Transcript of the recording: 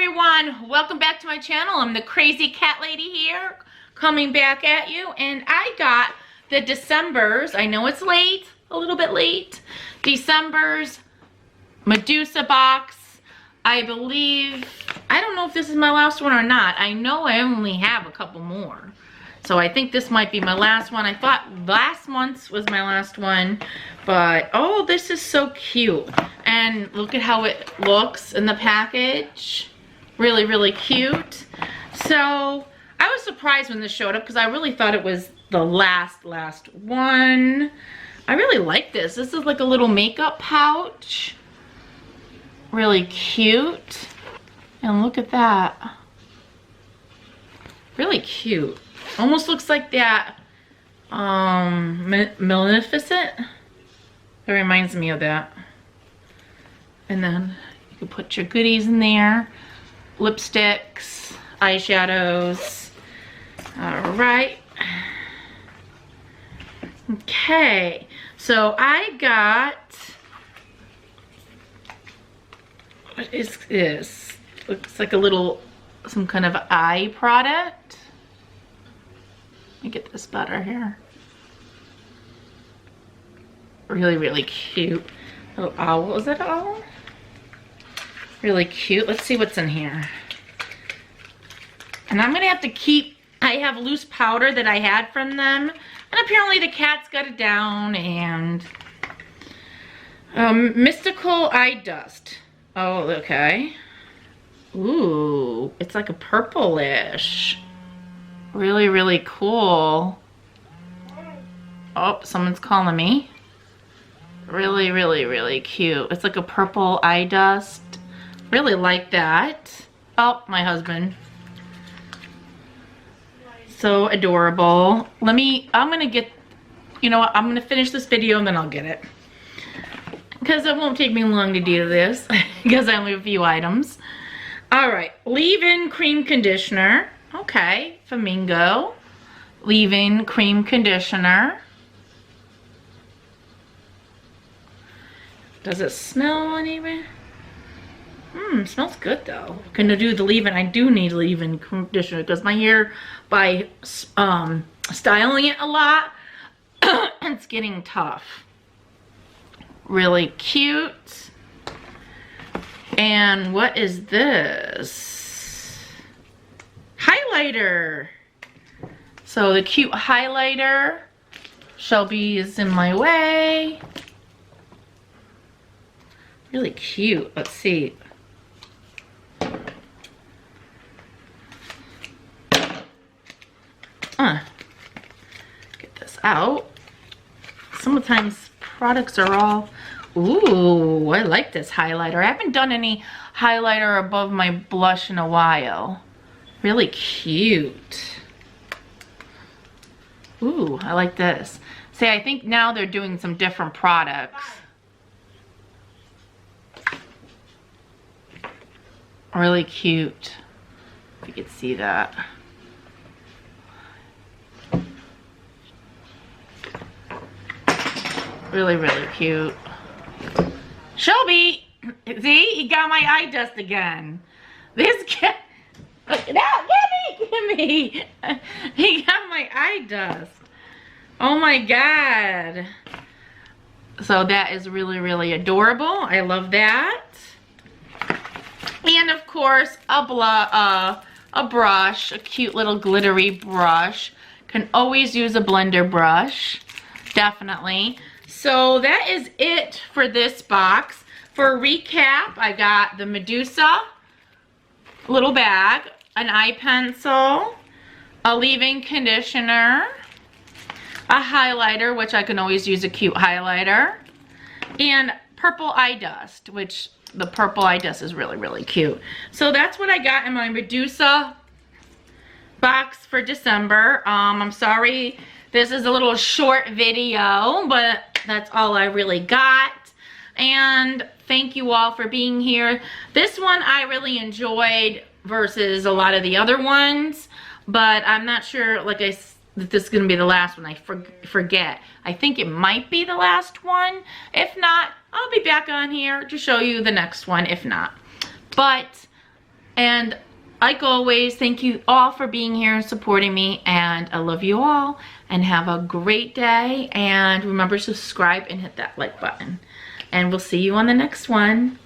everyone, welcome back to my channel. I'm the crazy cat lady here, coming back at you, and I got the December's, I know it's late, a little bit late, December's Medusa box. I believe, I don't know if this is my last one or not. I know I only have a couple more. So I think this might be my last one. I thought last month's was my last one, but oh, this is so cute. And look at how it looks in the package. Really, really cute. So I was surprised when this showed up because I really thought it was the last one. I really like this. This is like a little makeup pouch. Really cute. And look at that. Really cute. Almost looks like that Maleficent. It reminds me of that. And then you can put your goodies in there. Lipsticks, eyeshadows. All right. Okay, so I got, what is this? Looks like a little, some kind of eye product. Let me get this better here. Really, really cute. Oh, owl, is that an owl? Really cute. Let's see what's in here. And I'm gonna have to keep, I have loose powder that I had from them. And apparently the cat's got it down. And mystical eye dust. Oh, okay. Ooh, it's like a purplish. Really, really cool. Oh, someone's calling me. Really, really, really cute. It's like a purple eye dust. Really like that. Oh, my husband. So adorable. I'm gonna get, you know what, I'm gonna finish this video and then I'll get it. Because it won't take me long to do this. Because I only have a few items. Alright, leave-in cream conditioner. Okay, Flamingo. Leave-in cream conditioner. Does it smell anywhere? Smells good though. Gonna do the leave-in. I do need leave-in conditioner because my hair, by styling it a lot, it's getting tough. Really cute. And what is this? Highlighter. So the cute highlighter. Shelby is in my way. Really cute. Let's see. Get this out. Sometimes products are all, ooh, I like this highlighter. I haven't done any highlighter above my blush in a while. Really cute. Ooh, I like this. See, I think now they're doing some different products. Really cute. If you could see that. Really, really cute. Shelby! See? He got my eye dust again. This cat... Look at that! Get me! He got my eye dust. Oh my god. So that is really, really adorable. I love that. And of course, a brush, a cute little glittery brush. Can always use a blender brush, definitely. So that is it for this box. For a recap, I got the Medusa little bag, an eye pencil, a leave-in conditioner, a highlighter, which I can always use a cute highlighter, and purple eye dust, which the purple eye dust is really, really cute. So that's what I got in my Medusa box for December. I'm sorry this is a little short video, but that's all I really got. And thank you all for being here. This one I really enjoyed versus a lot of the other ones, but I'm not sure, like I said, that this is going to be the last one. I forget. I think it might be the last one. If not, I'll be back on here to show you the next one, if not. But And like always, thank you all for being here and supporting me, and I love you all, and have a great day, and remember to subscribe and hit that like button, and we'll see you on the next one.